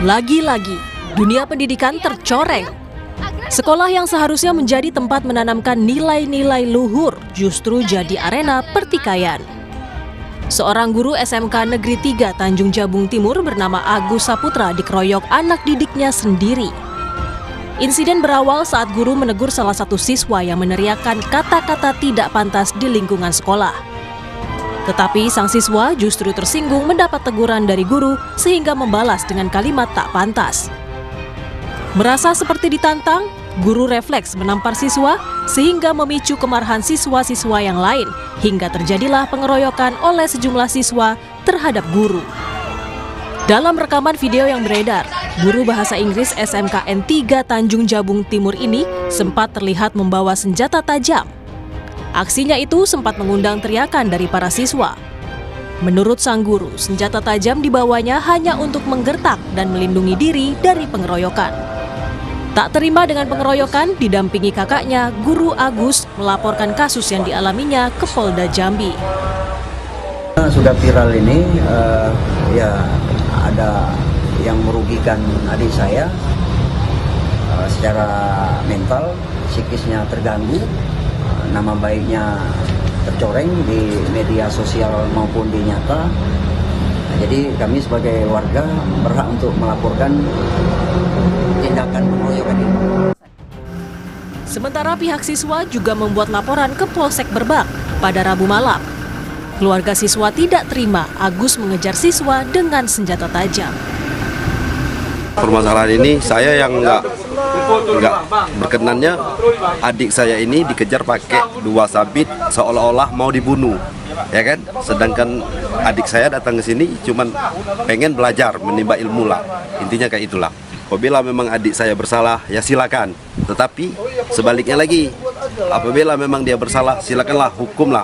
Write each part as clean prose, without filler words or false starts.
Lagi-lagi, dunia pendidikan tercoreng. Sekolah yang seharusnya menjadi tempat menanamkan nilai-nilai luhur justru jadi arena pertikaian. Seorang guru SMK Negeri 3 Tanjung Jabung Timur bernama Agus Saputra dikeroyok anak didiknya sendiri. Insiden berawal saat guru menegur salah satu siswa yang meneriakkan kata-kata tidak pantas di lingkungan sekolah. Tetapi sang siswa justru tersinggung mendapat teguran dari guru sehingga membalas dengan kalimat tak pantas. Merasa seperti ditantang, guru refleks menampar siswa sehingga memicu kemarahan siswa-siswa yang lain hingga terjadilah pengeroyokan oleh sejumlah siswa terhadap guru. Dalam rekaman video yang beredar, guru bahasa Inggris SMKN 3 Tanjung Jabung Timur ini sempat terlihat membawa senjata tajam. Aksinya itu sempat mengundang teriakan dari para siswa. Menurut sang guru, senjata tajam dibawanya hanya untuk menggertak dan melindungi diri dari pengeroyokan. Tak terima dengan pengeroyokan, didampingi kakaknya, Guru Agus melaporkan kasus yang dialaminya ke Polda Jambi. Sudah viral ini, ya ada yang merugikan adik saya secara mental, psikisnya terganggu, nama baiknya tercoreng di media sosial maupun di nyata. Jadi kami sebagai warga berhak untuk melaporkan tindakan pengeroyokan ini. Sementara pihak siswa juga membuat laporan ke Polsek Berbak pada Rabu malam. Keluarga siswa tidak terima Agus mengejar siswa dengan senjata tajam. Permasalahan ini saya yang nggak berkenannya, adik saya ini dikejar pakai 2 sabit seolah-olah mau dibunuh, ya kan? Sedangkan adik saya datang ke sini cuman pengen belajar, menimba ilmu lah, intinya kayak itulah. Apabila memang adik saya bersalah, ya silakan. Tetapi sebaliknya lagi, apabila memang dia bersalah, silakanlah hukumlah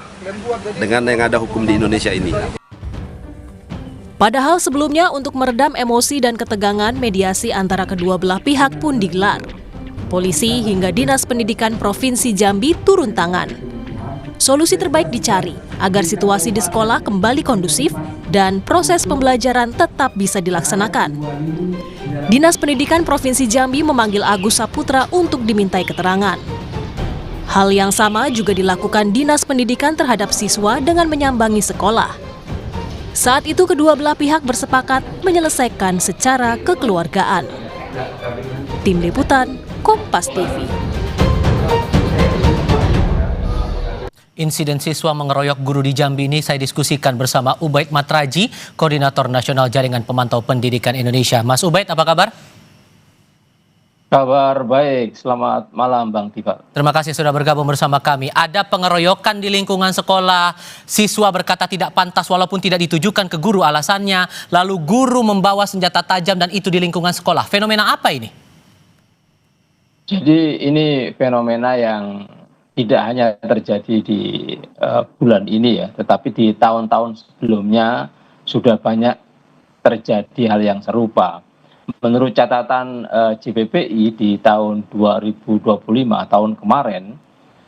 dengan yang ada hukum di Indonesia ini. Padahal sebelumnya untuk meredam emosi dan ketegangan, mediasi antara kedua belah pihak pun digelar. Polisi hingga Dinas Pendidikan Provinsi Jambi turun tangan. Solusi terbaik dicari agar situasi di sekolah kembali kondusif dan proses pembelajaran tetap bisa dilaksanakan. Dinas Pendidikan Provinsi Jambi memanggil Agus Saputra untuk dimintai keterangan. Hal yang sama juga dilakukan Dinas Pendidikan terhadap siswa dengan menyambangi sekolah. Saat itu kedua belah pihak bersepakat menyelesaikan secara kekeluargaan. Tim Liputan, Kompas TV. Insiden siswa mengeroyok guru di Jambi ini saya diskusikan bersama Ubaid Matraji, Koordinator Nasional Jaringan Pemantau Pendidikan Indonesia. Mas Ubaid, apa kabar? Kabar baik, selamat malam Bang Tifa. Terima kasih sudah bergabung bersama kami. Ada pengeroyokan di lingkungan sekolah, siswa berkata tidak pantas walaupun tidak ditujukan ke guru alasannya, lalu guru membawa senjata tajam dan itu di lingkungan sekolah. Fenomena apa ini? Jadi ini fenomena yang tidak hanya terjadi di bulan ini ya, tetapi di tahun-tahun sebelumnya sudah banyak terjadi hal yang serupa. Menurut catatan JPPI di tahun 2025, tahun kemarin,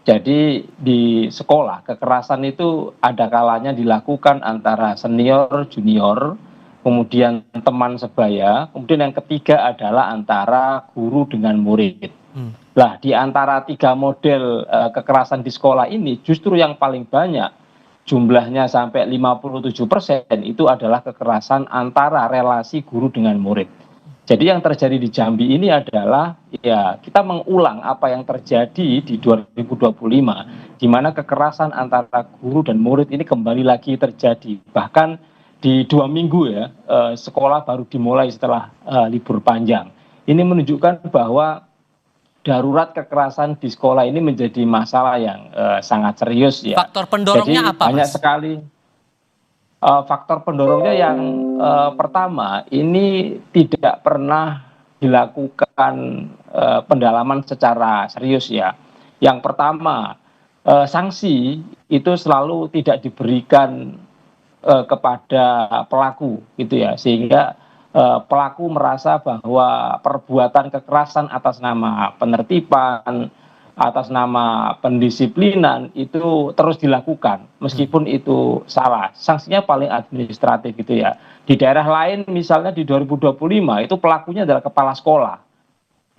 jadi di sekolah kekerasan itu ada kalanya dilakukan antara senior, junior, kemudian teman sebaya, kemudian yang ketiga adalah antara guru dengan murid. Lah di antara 3 model kekerasan di sekolah ini justru yang paling banyak jumlahnya sampai 57% itu adalah kekerasan antara relasi guru dengan murid. Jadi yang terjadi di Jambi ini adalah ya kita mengulang apa yang terjadi di 2025 di mana kekerasan antara guru dan murid ini kembali lagi terjadi. Bahkan di 2 minggu ya sekolah baru dimulai setelah libur panjang. Ini menunjukkan bahwa darurat kekerasan di sekolah ini menjadi masalah yang sangat serius ya. Faktor pendorongnya jadi, apa, banyak Mas? sekali faktor pendorongnya yang pertama ini tidak pernah dilakukan pendalaman secara serius ya. Yang pertama sanksi itu selalu tidak diberikan kepada pelaku gitu ya, sehingga pelaku merasa bahwa perbuatan kekerasan atas nama penertiban atas nama pendisiplinan itu terus dilakukan meskipun itu salah. Sanksinya paling administratif gitu ya. Di daerah lain misalnya di 2025 itu pelakunya adalah kepala sekolah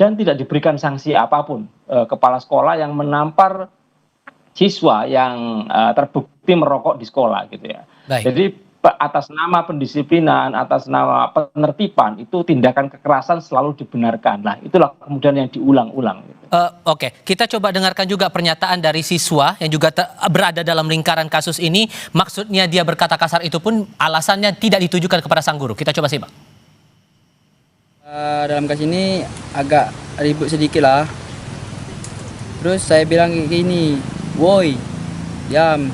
dan tidak diberikan sanksi apapun. Kepala sekolah yang menampar siswa yang terbukti merokok di sekolah gitu ya. Baik. Jadi atas nama pendisiplinan, atas nama penertiban itu tindakan kekerasan selalu dibenarkan. Nah, itulah kemudian yang diulang-ulang. Gitu. Oke, kita coba dengarkan juga pernyataan dari siswa yang juga berada dalam lingkaran kasus ini. Maksudnya dia berkata kasar itu pun alasannya tidak ditujukan kepada sang guru. Kita coba simak. Dalam kasus ini agak ribut sedikit lah. Terus saya bilang gini, woi, diam.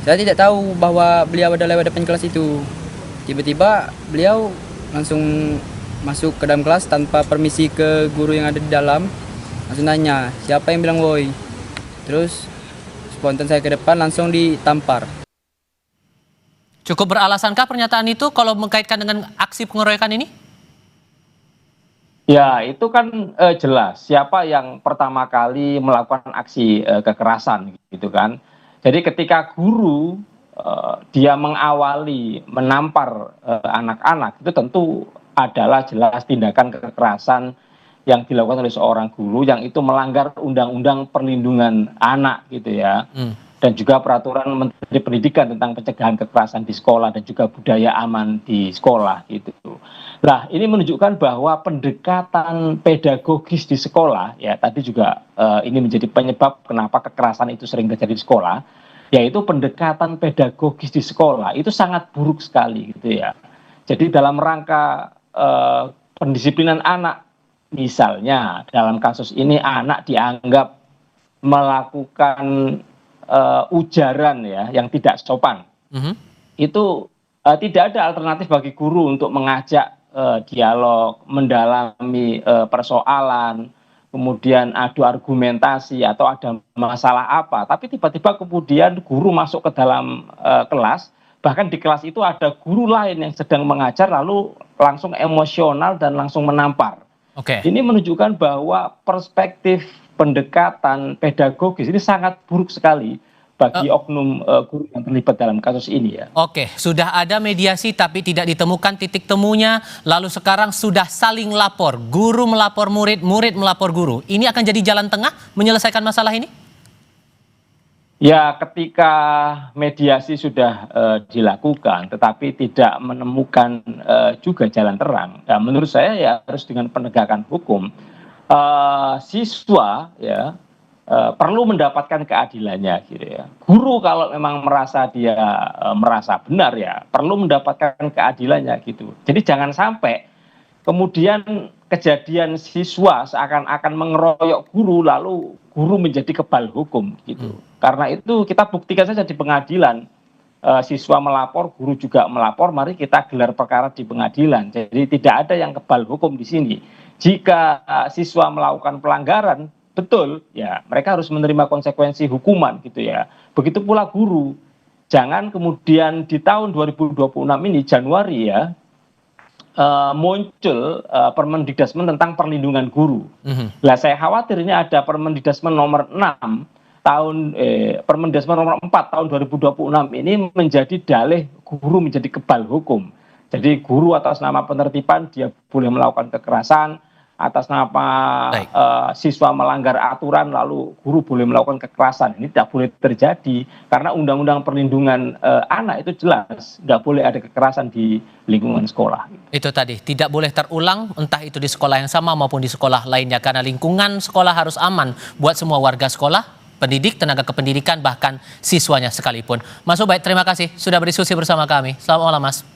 Saya tidak tahu bahwa beliau ada lewat depan kelas itu. Tiba-tiba beliau langsung masuk ke dalam kelas tanpa permisi ke guru yang ada di dalam. Langsung nanya, siapa yang bilang woi? Terus spontan saya ke depan langsung ditampar. Cukup beralasankah pernyataan itu kalau mengkaitkan dengan aksi pengeroyokan ini? Ya, itu kan jelas siapa yang pertama kali melakukan aksi kekerasan gitu kan. Jadi ketika guru dia mengawali menampar anak-anak itu tentu adalah jelas tindakan kekerasan yang dilakukan oleh seorang guru yang itu melanggar undang-undang perlindungan anak gitu ya. Dan juga peraturan Menteri Pendidikan tentang pencegahan kekerasan di sekolah dan juga budaya aman di sekolah gitu. Nah, ini menunjukkan bahwa pendekatan pedagogis di sekolah ya tadi juga ini menjadi penyebab kenapa kekerasan itu sering terjadi di sekolah, yaitu pendekatan pedagogis di sekolah itu sangat buruk sekali gitu ya. Jadi dalam rangka pendisiplinan anak, misalnya dalam kasus ini anak dianggap melakukan ujaran ya yang tidak sopan, itu tidak ada alternatif bagi guru untuk mengajak dialog, mendalami persoalan, kemudian adu argumentasi atau ada masalah apa, tapi tiba-tiba kemudian guru masuk ke dalam kelas, bahkan di kelas itu ada guru lain yang sedang mengajar lalu langsung emosional dan langsung menampar. Ini menunjukkan bahwa perspektif pendekatan pedagogis ini sangat buruk sekali bagi oknum guru yang terlibat dalam kasus ini ya. Oke, sudah ada mediasi tapi tidak ditemukan titik temunya, lalu sekarang sudah saling lapor, guru melapor murid, murid melapor guru. Ini akan jadi jalan tengah menyelesaikan masalah ini? Ya, ketika mediasi sudah dilakukan tetapi tidak menemukan juga jalan terang, ya menurut saya ya harus dengan penegakan hukum. Siswa ya perlu mendapatkan keadilannya gitu ya. Guru kalau memang merasa dia merasa benar ya perlu mendapatkan keadilannya gitu. Jadi jangan sampai kemudian kejadian siswa seakan-akan mengeroyok guru lalu guru menjadi kebal hukum gitu. Karena itu kita buktikan saja di pengadilan. Siswa melapor, guru juga melapor, mari kita gelar perkara di pengadilan. Jadi tidak ada yang kebal hukum di sini. Jika siswa melakukan pelanggaran, betul, ya mereka harus menerima konsekuensi hukuman gitu ya. Begitu pula guru. Jangan kemudian di tahun 2026 ini Januari ya muncul Permendikbud tentang perlindungan guru. Lah saya khawatir ini ada Permendikbud nomor 6 tahun Permendikbud nomor 4 tahun 2026 ini menjadi dalih guru menjadi kebal hukum. Jadi guru atas nama penertiban dia boleh melakukan kekerasan, atas nama siswa melanggar aturan lalu guru boleh melakukan kekerasan. Ini tidak boleh terjadi karena undang-undang perlindungan anak itu jelas nggak boleh ada kekerasan di lingkungan sekolah. Itu tadi tidak boleh terulang entah itu di sekolah yang sama maupun di sekolah lainnya karena lingkungan sekolah harus aman buat semua warga sekolah, pendidik, tenaga kependidikan bahkan siswanya sekalipun. Mas Ubaid, terima kasih sudah berdiskusi bersama kami. Selamat malam Mas.